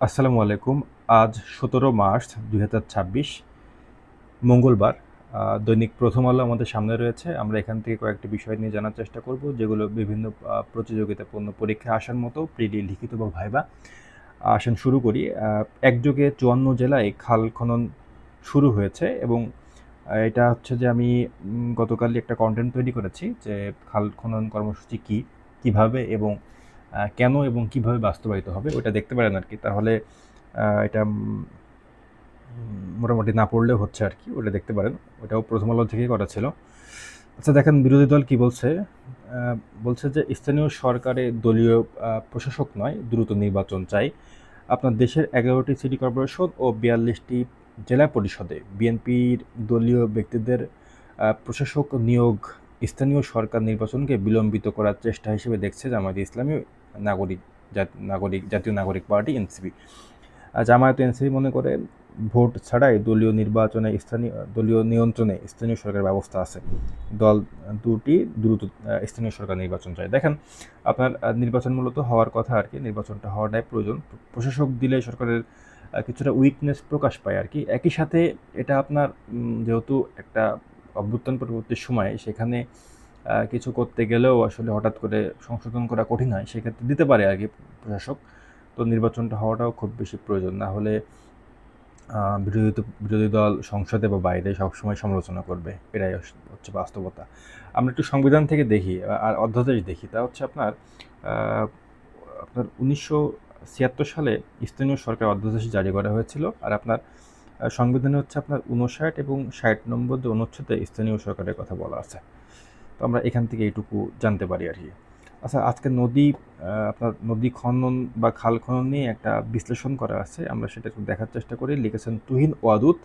আসসালামু আলাইকুম। আজ ১৭ মার্চ ২০২৬ মঙ্গলবার। দৈনিক প্রথম আলো আমাদের সামনে রয়েছে। আমরা এখান থেকে কয়েকটি বিষয় নিয়ে জানার চেষ্টা করব, যেগুলো বিভিন্ন প্রতিযোগিতাপূর্ণ পরীক্ষায় আসার মতো প্রিলি, লিখিত বা ভাইভা। আসেন শুরু করি। একযোগে ৫৪ জেলায় খাল খনন শুরু হয়েছে এবং এটা হচ্ছে যে আমি গতকালই একটা কনটেন্ট তৈরি করেছি যে খাল খনন কর্মসূচি কী, কীভাবে এবং কেন এবং কীভাবে বাস্তবায়িত হবে ওটা দেখতে পারেন আরকি। তাহলে এটা মোটামুটি না পড়লেও হচ্ছে আরকি। ওটা দেখতে পারেন। ওটাও প্রথম আলো থেকেই করা ছিল। আচ্ছা দেখেন বিরোধী দল কি বলছে? আ বলছে যে স্থানীয় সরকারে দলীয় প্রশাসক নয়, দ্রুত নির্বাচন চাই। আপনার দেশের ১১টি সিটি কর্পোরেশন ও ৪২টি জেলা পরিষদে বিএনপির দলীয় ব্যক্তিদের প্রশাসক নিয়োগ স্থানীয় সরকার নির্বাচনকে বিলম্বিত করার চেষ্টা হিসেবে দেখছে জামায়াতে ইসলামী, নাগরিক জাতীয় নাগরিক পার্টি এনসিপি। জামায়াত এনসিপি মনে করে ভোট ছাড়াই দলীয় নিয়ন্ত্রণে স্থানীয় সরকারের ব্যবস্থা আছে। দল দুটি দ্রুত স্থানীয় সরকার নির্বাচন চায়। দেখেন আপনার নির্বাচন মূলত হওয়ার কথা আরকি। নির্বাচনটা হওয়াটাই প্রয়োজন। প্রশাসক দিলে সরকারের কিছুটা উইকনেস প্রকাশ পায় আরকি। একই সাথে এটা আপনার যেহেতু একটা অভ্যুত্থান পরবর্তী সময়ে সেখানে কিছু করতে গেলেও আসলে হঠাৎ করে সংশোধন করা কঠিন হয়। সেক্ষেত্রে দিতে পারে আরকি প্রশাসক। তো নির্বাচনটা হওয়াটাও খুব বেশি প্রয়োজন। না হলে বিরোধী দল সংসদে বা বাইরে সবসময় সমালোচনা করবে। এটাই হচ্ছে বাস্তবতা। আমরা একটু সংবিধান থেকে দেখি আর অধ্যাদেশ দেখি। তা হচ্ছে আপনার আ আপনার ১৯৭৬ সালে স্থানীয় সরকার অধ্যাদেশ জারি করা হয়েছিল। আর আপনার সংবিধানে হচ্ছে আপনার ৫৯ এবং ৬০ নম্বর যে অনুচ্ছেদে স্থানীয় সরকারের কথা বলা আছে। তো আমরা এখান থেকে এইটুকু জানতে পারি আরকি। আচ্ছা আজকে আপনার নদী খনন বা খাল খনন নিয়ে একটা বিশ্লেষণ করা আছে। আমরা সেটা একটু দেখার চেষ্টা করি। লিখেছেন তুহিন ওয়াদুদ।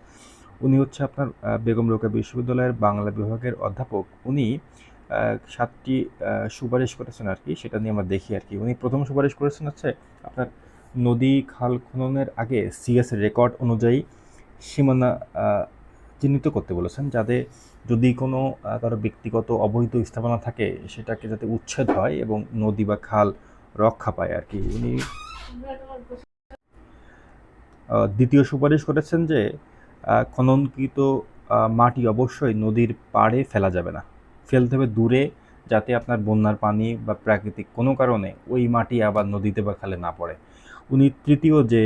উনি হচ্ছে আপনার বেগম রোকেয়া বিশ্ববিদ্যালয়ের বাংলা বিভাগের অধ্যাপক। উনি ৭ টি সুপারিশ করেছেন আরকি। সেটা নিয়ে আমরা দেখি আরকি। উনি ১ম সুপারিশ করেছেন হচ্ছে আপনার নদী খাল খননের আগে সিএস রেকর্ড অনুযায়ী সীমানা আ চিহ্নিত করতে বলেছেন। যাতে যদি কোনো কারো ব্যক্তিগত অবৈধ স্থাপনা থাকে সেটাকে যাতে উচ্ছেদ হয় এবং নদী বা খাল রক্ষা পায় আরকি। উনি ২য় সুপারিশ করেছেন যে খননকৃত মাটি অবশ্যই নদীর পাড়ে ফেলা যাবে না। ফেলতে হবে দূরে, যাতে আপনার বন্যার পানি বা প্রাকৃতিক কোনো কারণে ওই মাটি আবার নদীতে বা খালে না পড়ে। উনি ৩য় যে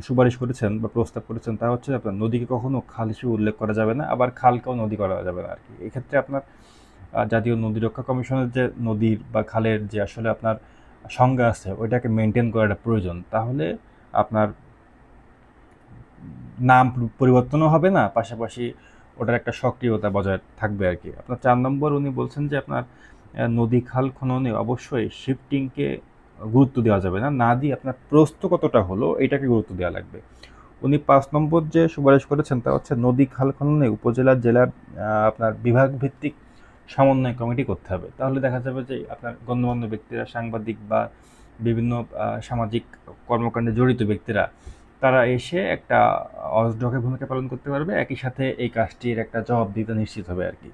সুপারিশ করেছেন বা প্রস্তাব করেছেন তা হচ্ছে আপনার নদীকে কখনো খাল হিসেবে উল্লেখ করা যাবে না, আবার খালকেও নদী করা যাবে না আরকি। এক্ষেত্রে আপনার জাতীয় নদী রক্ষা কমিশনের যে নদীর বা খালের যে আসলে আপনার সংজ্ঞা আছে ওইটাকে মেনটেন করাটা প্রয়োজন। তাহলে আপনার নাম পরিবর্তনও হবে না, পাশাপাশি ওটার একটা সক্রিয়তা বজায় থাকবে আরকি। আপনার ৪ নম্বর উনি বলছেন যে আপনার নদী খাল খননে অবশ্যই শিফটিংকে গুরুত্ব দেওয়া যাবে না। না দিয়ে আপনার প্রস্থ কতটা হলো এটাকে গুরুত্ব দেওয়া লাগবে। উনি ৫ নম্বর যে সুপারিশ করেছেন তা হচ্ছে নদী খাল খননে উপজেলা, জেলার আপনার বিভাগ ভিত্তিক সমন্বয় কমিটি করতে হবে। তাহলে দেখা যাবে যে আপনার গণ্যমান্য ব্যক্তিরা, সাংবাদিক বা বিভিন্ন সামাজিক কর্মকাণ্ডে জড়িত ব্যক্তিরা তারা এসে একটা অজডকে ভূমিকা পালন করতে পারবে। একই সাথে এই কাজটির একটা জবাবদিহিতা নিশ্চিত হবে আরকি।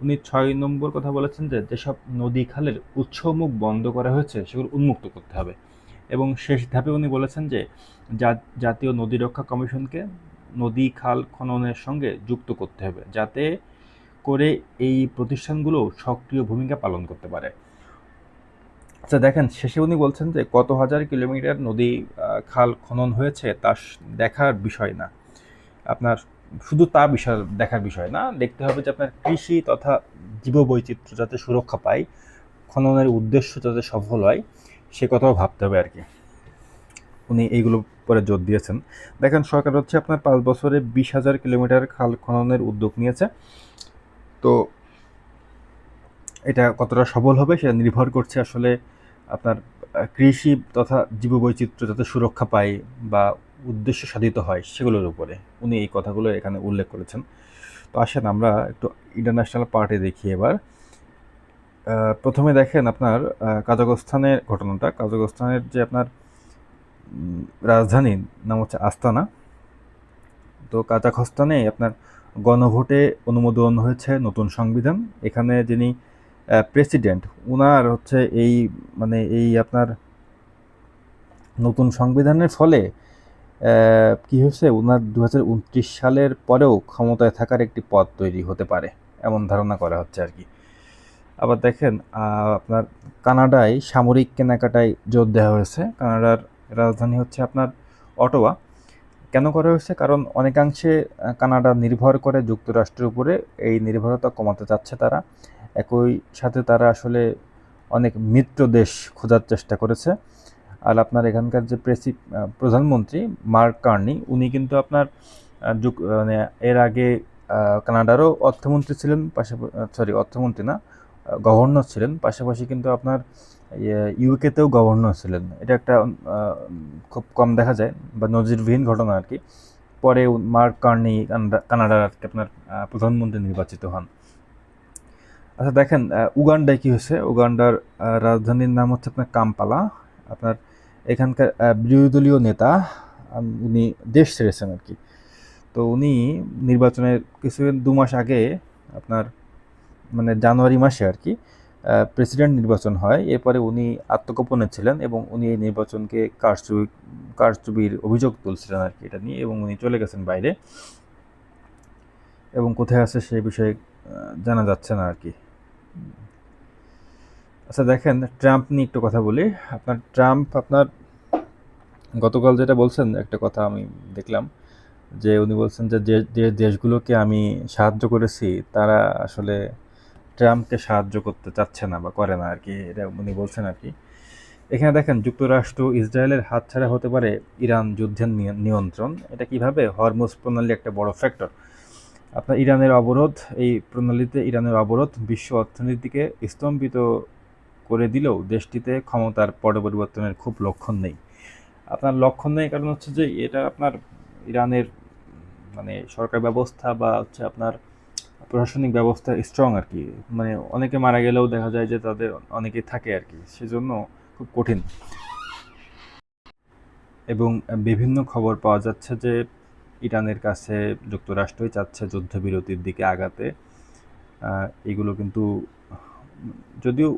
উনি ৬ নম্বর কথা বলেছেন যে যেসব নদী খালের উৎসমুখ বন্ধ করা হয়েছে সেগুলো উন্মুক্ত করতে হবে। এবং শেষ ধাপে উনি বলেছেন যে জাতীয় নদী রক্ষা কমিশনকে নদী খাল খননের সঙ্গে যুক্ত করতে হবে, যাতে করে এই প্রতিষ্ঠানগুলো সক্রিয় ভূমিকা পালন করতে পারে। আচ্ছা দেখেন শেষে উনি বলছেন যে কত হাজার কিলোমিটার নদী খাল খনন হয়েছে তা দেখার বিষয় না। আপনার শুধু দেখার বিষয় না, দেখতে হবে যে আপনার কৃষি তথা জীববৈচিত্র্য যাতে সুরক্ষা পায়, খননের উদ্দেশ্য যাতে সফল হয় সে কথাও ভাবতে হবে আরকি। উনি এইগুলো পরে জোর দিয়েছেন। দেখেন সরকার হচ্ছে আপনার ৫ বছরে ২০,০০০ কিলোমিটার খাল খননের উদ্যোগ নিয়েছে। তো এটা কতটা সফল হবে সেটা নির্ভর করছে আসলে আপনার কৃষি তথা জীববৈচিত্র্য যাতে সুরক্ষা পায় বা উদ্দেশ্য সাধিত হয় সেগুলোর উপরে। উনি এই কথাগুলো এখানে উল্লেখ করেছেন। তো আসেন আমরা একটু ইন্টারন্যাশনাল পার্টে দেখি এবার। প্রথমে দেখেন আপনার কাজাখস্তানের ঘটনাটা। কাজাখস্তানের যে আপনার রাজধানীর নাম হচ্ছে আস্তানা। তো কাজাখস্তানে আপনার গণভোটে অনুমোদন হয়েছে নতুন সংবিধান। এখানে যিনি প্রেসিডেন্ট, উনার হচ্ছে এই মানে এই আপনার নতুন সংবিধানের ফলে কি হয়েছে, ওনার 2029 সালের পরেও ক্ষমতায় থাকার একটি পথ তৈরি হতে পারে, এমন ধারণা করা হচ্ছে আর কি। আবার দেখেন আপনার কানাডায় সামরিক কেনাকাটায় জোর দেওয়া হয়েছে। কানাডার রাজধানী হচ্ছে আপনার অটোয়া। কেন করা হয়েছে? কারণ অনেকাংশে কানাডা নির্ভর করে যুক্তরাষ্ট্রের উপরে। এই নির্ভরতা কমাতে চাচ্ছে তারা। একই সাথে তারা আসলে অনেক মিত্র দেশ খোঁজার চেষ্টা করেছে। আর আপনার এখানকার যে প্রধানমন্ত্রী মার্ক কার্নি, উনি কিন্তু আপনার মানে এর আগে কানাডারও অর্থমন্ত্রী ছিলেন, পাশাপাশি অর্থমন্ত্রী না, গভর্নর ছিলেন। পাশাপাশি কিন্তু আপনার ইউকেতেও গভর্নর ছিলেন। এটা একটা খুব কম দেখা যায় বা নজিরবিহীন ঘটনা আর কি। পরে মার্ক কার্নি কানাডার আপনার প্রধানমন্ত্রী নির্বাচিত হন। আচ্ছা দেখেন, উগান্ডায় কি হয়েছে। উগান্ডার রাজধানীর নাম হচ্ছে আপনার কাম্পালা। আপনার এখানকার বিরোধী দলীয় নেতা, উনি দেশ ছেড়েছেন আর কি। তো উনি নির্বাচনের 2 মাস আগে আপনার মানে জানুয়ারি মাসে আর কি প্রেসিডেন্ট নির্বাচন হয়। এরপরে উনি আত্মগোপনে ছিলেন এবং উনি এই নির্বাচনকে কারচুপির অভিযোগ তুলছিলেন আর কি এটা নিয়ে, এবং উনি চলে গেছেন বাইরে, এবং কোথায় আছে সেই বিষয়ে জানা যাচ্ছে না আর কি। আচ্ছা দেখেন, ট্রাম্প নিয়ে একটু কথা বলি। আপনার গতকাল যেটা বলছেন, একটা কথা আমি দেখলাম যে উনি বলছেন যে যে দেশগুলোকে আমি সাহায্য করেছি তারা আসলে ট্রাম্পকে সাহায্য করতে চাচ্ছে না বা করে না আর কি, এটা উনি বলছেন আর কি। এখানে দেখেন, যুক্তরাষ্ট্র ইসরায়েলের হাতছাড়া হতে পারে ইরান যুদ্ধের নিয়ন্ত্রণ। এটা কিভাবে? হরমুজ প্রণালী একটা বড় ফ্যাক্টর। আপনার ইরানের অবরোধ বিশ্ব অর্থনীতিকে স্তম্ভিত করে দিলেও দেশটিতে ক্ষমতার পরিবর্তনের খুব লক্ষণ নেই। আপনার লক্ষণ নেই কারণ হচ্ছে যে এটা আপনার ইরানের মানে সরকার ব্যবস্থা বা হচ্ছে আপনার প্রশাসনিক ব্যবস্থা স্ট্রং আর কি। মানে অনেকে মারা গেলেও দেখা যায় যে তাদের অনেকে থাকে আর কি, সেজন্য খুব কঠিন। এবং বিভিন্ন খবর পাওয়া যাচ্ছে যে ইরানের কাছে যুক্তরাষ্ট্রই চাচ্ছে যুদ্ধবিরতির দিকে আগাতে। এগুলো কিন্তু যদিও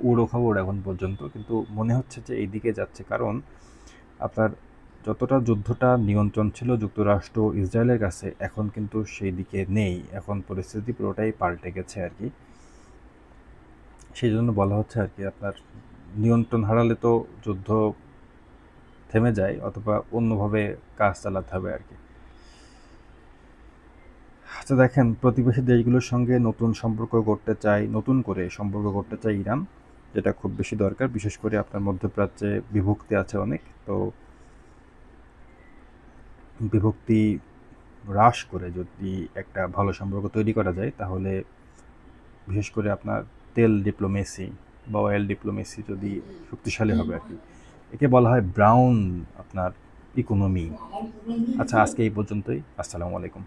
উড়ো খবর এখন পর্যন্ত, কিন্তু মনে হচ্ছে যে এই দিকে যাচ্ছে। কারণ আপনার যতটা যুদ্ধটা নিয়ন্ত্রণ ছিল যুক্তরাষ্ট্র ইসরায়েলের কাছে, এখন কিন্তু সেই দিকে নেই। এখন পরিস্থিতি পুরোটাই পাল্টে গেছে আর কি। সেই জন্য বলা হচ্ছে আর কি, আপনার নিয়ন্ত্রণ হারালে তো যুদ্ধ থেমে যায়, অথবা অন্যভাবে কাজ চালাতে হবে আর কি। আচ্ছা দেখেন, প্রতিবেশী দেশগুলোর সঙ্গে নতুন করে সম্পর্ক করতে চায় ইরান, যেটা খুব বেশি দরকার। বিশেষ করে আপনার মধ্যপ্রাচ্যে বিভক্তি আছে অনেক, তো বিভক্তি হ্রাস করে যদি একটা ভালো সম্পর্ক তৈরি করা যায়, তাহলে বিশেষ করে আপনার তেল ডিপ্লোমেসি বা অয়েল ডিপ্লোমেসি যদি শক্তিশালী হবে আর কি। একে বলা হয় ব্রাউন আপনার ইকোনমি। আচ্ছা, আজকে এই পর্যন্তই। আসসালামু আলাইকুম।